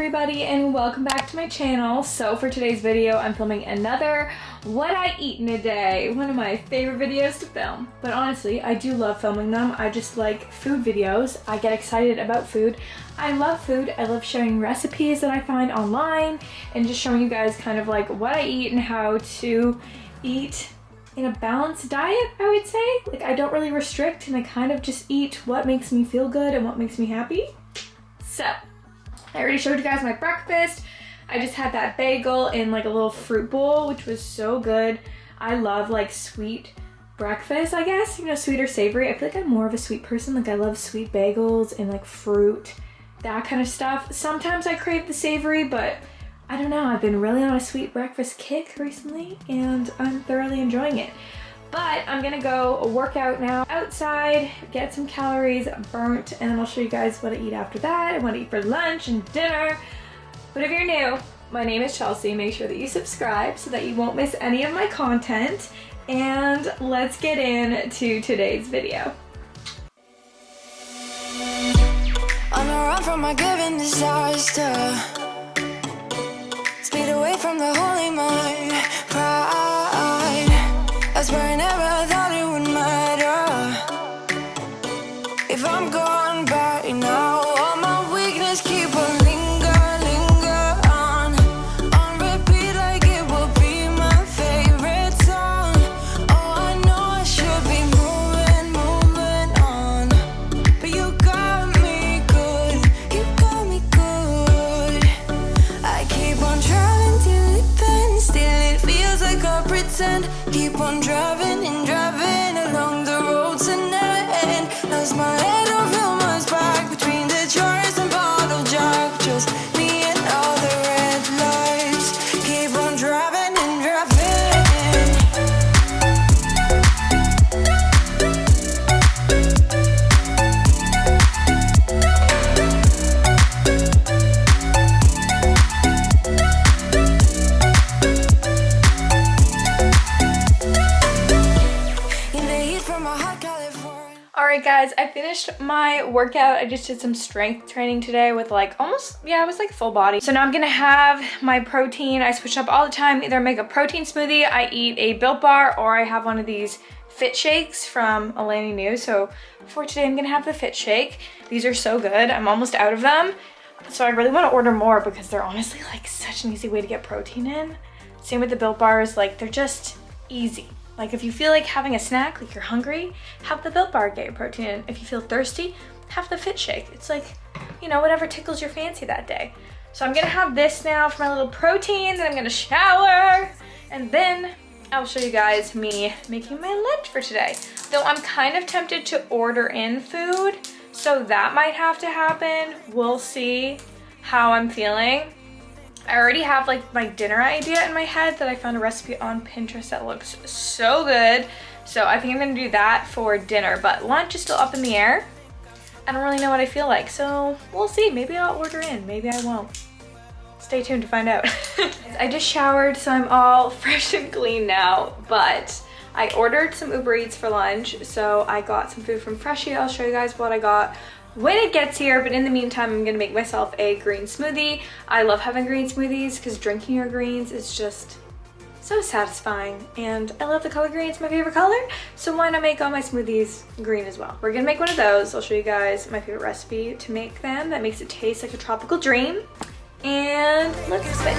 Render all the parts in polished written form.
everybody and welcome back to my channel. So for today's video, I'm filming another what I eat in a day, one of my favorite videos to film. But honestly, I do love filming them. I just like food videos. I get excited about food. I love food. I love sharing recipes that I find online and just showing you guys kind of like what I eat and how to eat in a balanced diet, I would say. Like, I don't really restrict and I kind of just eat what makes me feel good and what makes me happy. So, I already showed you guys my breakfast. I just had that bagel in like a little fruit bowl, which was so good. I love like sweet breakfast, I guess, you know, sweet or savory. I feel like I'm more of a sweet person. Like, I love sweet bagels and like fruit, that kind of stuff. Sometimes I crave the savory, but I don't know, I've been really on a sweet breakfast kick recently and I'm thoroughly enjoying it. But I'm gonna go work out now outside, get some calories burnt, and then I'll show you guys what I eat after that and what I eat for lunch and dinner. But if you're new, my name is Chelsea. Make sure that you subscribe so that you won't miss any of my content. And let's get into today's video. On the run from my given disaster, speed away from the holy mind, pride. I swear I never thought it would matter if I'm gone by now. All my weakness keep on linger on repeat like it will be my favorite song. Oh, I know I should be moving on, but you got me good, you got me good. I keep on driving till it bends, still it feels like I pretend. Keep on driving and driving along the road to end. Lost my head over my back between the jars and bottle jack. Just me and all the red lights. Keep on driving and driving. Alright guys, I finished my workout. I just did some strength training today with like almost, yeah, it was like full body. So now I'm gonna have my protein. I switch up all the time. Either make a protein smoothie, I eat a Built Bar, or I have one of these Fit Shakes from Alani Nu. So for today, I'm gonna have the Fit Shake. These are so good. I'm almost out of them. So I really wanna order more because they're honestly like such an easy way to get protein in. Same with the Built Bars, like they're just easy. Like if you feel like having a snack, like you're hungry, have the Built Bar, get your protein in. If you feel thirsty, have the Fit Shake. It's like, you know, whatever tickles your fancy that day. So I'm gonna have this now for my little protein, then I'm gonna shower, and then I'll show you guys me making my lunch for today. Though I'm kind of tempted to order in food, so that might have to happen. We'll see how I'm feeling. I already have like my dinner idea in my head that I found a recipe on Pinterest that looks so good. So I think I'm gonna do that for dinner, but lunch is still up in the air. I don't really know what I feel like, so we'll see. Maybe I'll order in, maybe I won't. Stay tuned to find out. I just showered, so I'm all fresh and clean now, but I ordered some Uber Eats for lunch. So I got some food from Freshie. I'll show you guys what I got when it gets here, but in the meantime, I'm gonna make myself a green smoothie. I love having green smoothies because drinking your greens is just so satisfying, and I love the color green. It's my favorite color, so why not make all my smoothies green as well? We're gonna make one of those. I'll show you guys my favorite recipe to make them that makes it taste like a tropical dream, and let's spin.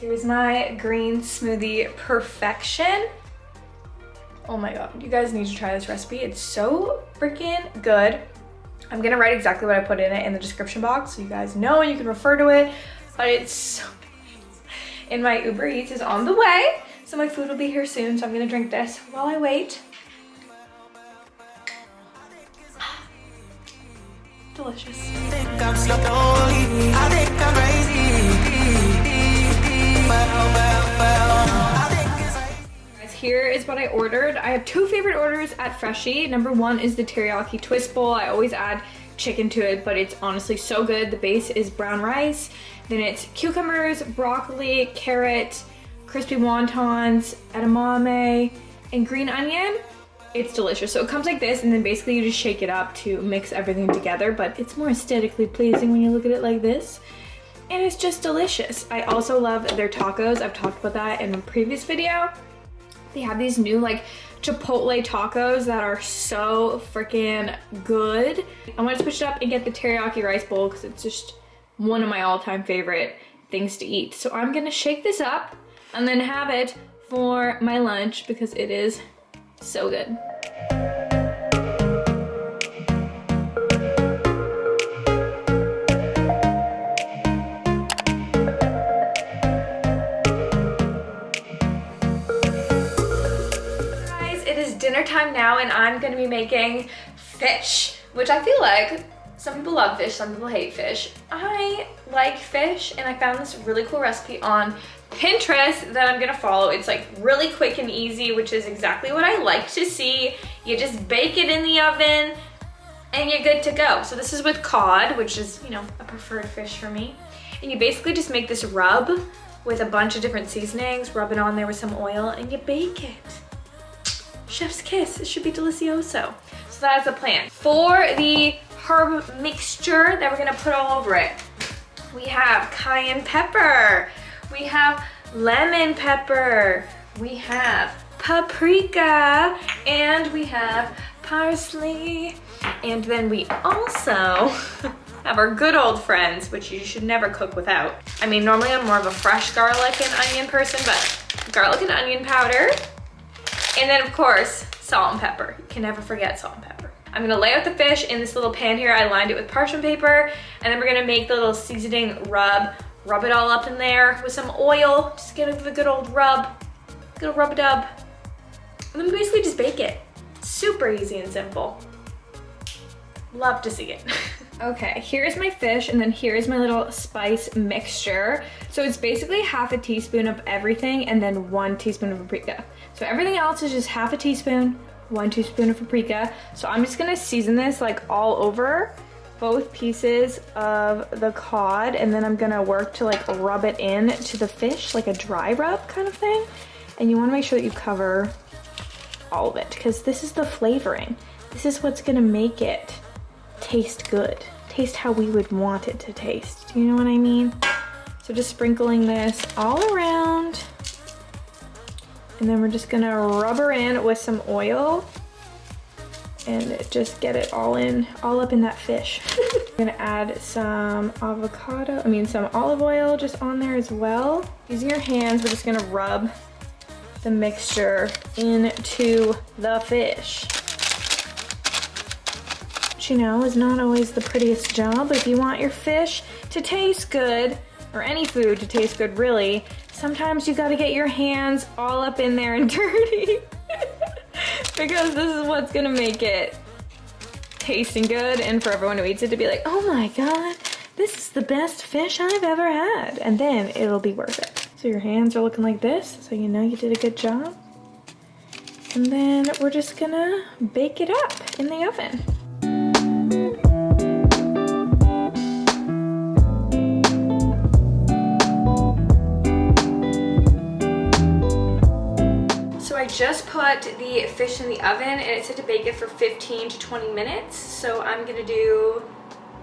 Here's my green smoothie perfection. Oh my god, you guys need to try this recipe. It's so freaking good. I'm gonna write exactly what I put in it in the description box so you guys know and you can refer to it, but it's so nice. And my Uber Eats is on the way, so my food will be here soon, so I'm gonna drink this while I wait. Delicious. here is what I ordered. I have two favorite orders at Freshie. Number one is the teriyaki twist bowl. I always add chicken to it, but it's honestly so good. The base is brown rice, then it's cucumbers, broccoli, carrot, crispy wontons, edamame, and green onion. It's delicious. So it comes like this, and then basically you just shake it up to mix everything together, but it's more aesthetically pleasing when you look at it like this. And it's just delicious. I also love their tacos. I've talked about that in a previous video. They have these new like Chipotle tacos that are so freaking good. I want to switch it up and get the teriyaki rice bowl because it's just one of my all-time favorite things to eat. So I'm gonna shake this up and then have it for my lunch because it is so good. Dinner time now, and I'm gonna be making fish, which I feel like some people love fish, some people hate fish. I like fish, and I found this really cool recipe on Pinterest that I'm gonna follow. It's like really quick and easy, which is exactly what I like to see. You just bake it in the oven and you're good to go. So this is with cod, which is, you know, a preferred fish for me. And you basically just make this rub with a bunch of different seasonings, rub it on there with some oil, and you bake it. Chef's kiss, it should be delicioso. So that is the plan. For the herb mixture that we're gonna put all over it, we have cayenne pepper, we have lemon pepper, we have paprika, and we have parsley. And then we also have our good old friends, which you should never cook without. I mean, normally I'm more of a fresh garlic and onion person, but garlic and onion powder. And then of course, salt and pepper. You can never forget salt and pepper. I'm gonna lay out the fish in this little pan here. I lined it with parchment paper, and then we're gonna make the little seasoning rub it all up in there with some oil. Just get a good old rub, good old rub-a-dub. And then basically just bake it. Super easy and simple. Love to see it. Okay, here's my fish, and then here's my little spice mixture. So it's basically half a teaspoon of everything and then 1 teaspoon of paprika. So everything else is just half a teaspoon, 1 teaspoon of paprika. So I'm just gonna season this like all over both pieces of the cod, and then I'm gonna work to like rub it in to the fish, like a dry rub kind of thing. And you wanna make sure that you cover all of it because this is the flavoring. This is what's gonna make it taste good. Taste how we would want it to taste. Do you know what I mean? So just sprinkling this all around. And then we're just gonna rub her in with some oil and just get it all up in that fish. I'm gonna add some some olive oil just on there as well. Using your hands, we're just gonna rub the mixture into the fish. Which, you know, is not always the prettiest job. If you want your fish to taste good, or any food to taste good really, sometimes you gotta get your hands all up in there and dirty. Because this is what's gonna make it tasting good, and for everyone who eats it to be like, oh my god, this is the best fish I've ever had. And then it'll be worth it. So your hands are looking like this, so you know you did a good job. And then we're just gonna bake it up in the oven. I just put the fish in the oven, and it said to bake it for 15 to 20 minutes. So I'm gonna do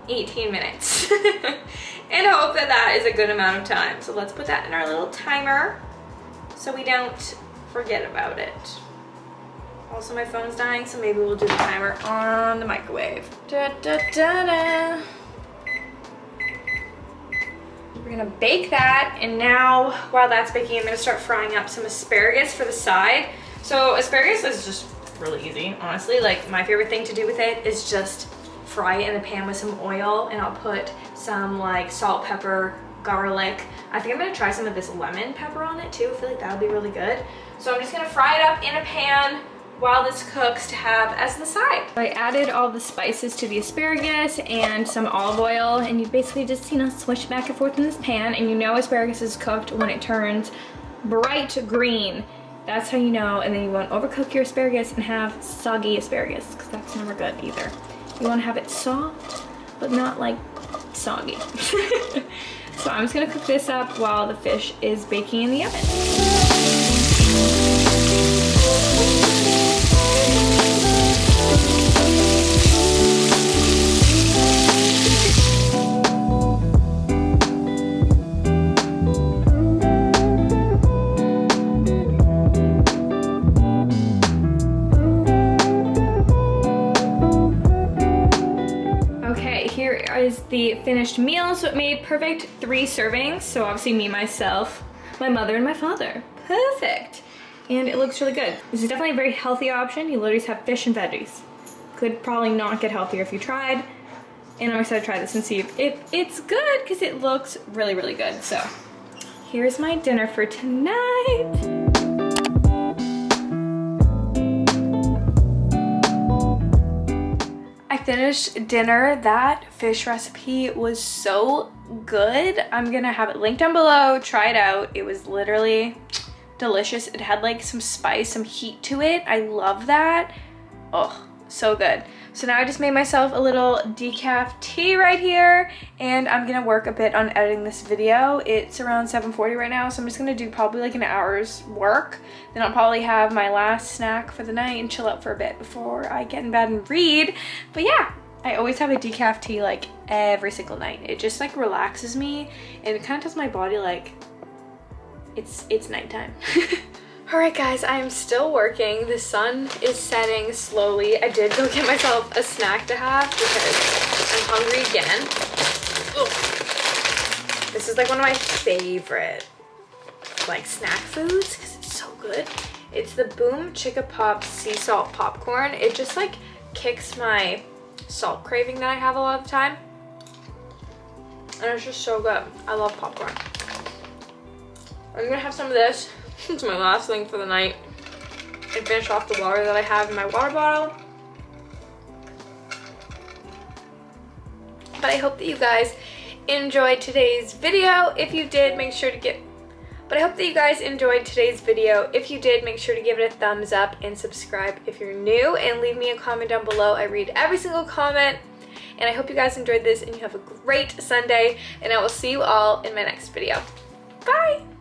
18 minutes and hope that that is a good amount of time. So let's put that in our little timer so we don't forget about it. Also, my phone's dying, so maybe we'll do the timer on the microwave. Da, da, da, da. We're gonna bake that, and now while that's baking, I'm gonna start frying up some asparagus for the side. So asparagus is just really easy, honestly. Like, my favorite thing to do with it is just fry it in the pan with some oil, and I'll put some like salt, pepper, garlic. I think I'm gonna try some of this lemon pepper on it too. I feel like that'll be really good. So I'm just gonna fry it up in a pan while this cooks to have as the side. I added all the spices to the asparagus and some olive oil, and you basically just, you know, swish back and forth in this pan, and you know asparagus is cooked when it turns bright green. That's how you know. And then you won't overcook your asparagus and have soggy asparagus, because that's never good either. You want to have it soft, but not like soggy. So I'm just gonna cook this up while the fish is baking in the oven. Here is the finished meal. So it made perfect 3 servings. So obviously me, myself, my mother, and my father. Perfect. And it looks really good. This is definitely a very healthy option. You literally just have fish and veggies. Could probably not get healthier if you tried. And I'm excited to try this and see if it's good, because it looks really, really good. So here's my dinner for tonight. Finished dinner. That fish recipe was so good. I'm gonna have it linked down below. Try it out. It was literally delicious. It had like some spice, some heat to it. I love that. Oh, so good. So now I just made myself a little decaf tea right here, and I'm gonna work a bit on editing this video. It's around 7:40 right now, so I'm just gonna do probably like an hour's work. Then I'll probably have my last snack for the night and chill out for a bit before I get in bed and read. But yeah, I always have a decaf tea like every single night. It just like relaxes me, and it kind of tells my body like it's nighttime. All right guys, I am still working. The sun is setting slowly. I did go get myself a snack to have because I'm hungry again. Ugh. This is like one of my favorite like snack foods because it's so good. It's the Boom Chicka Pop sea salt popcorn. It just like kicks my salt craving that I have a lot of the time. And it's just so good. I love popcorn. I'm gonna have some of this. It's my last thing for the night. And finish off the water that I have in my water bottle. But I hope that you guys enjoyed today's video. If you did, make sure to give it a thumbs up and subscribe if you're new, and leave me a comment down below. I read every single comment. And I hope you guys enjoyed this and you have a great Sunday, and I will see you all in my next video. Bye!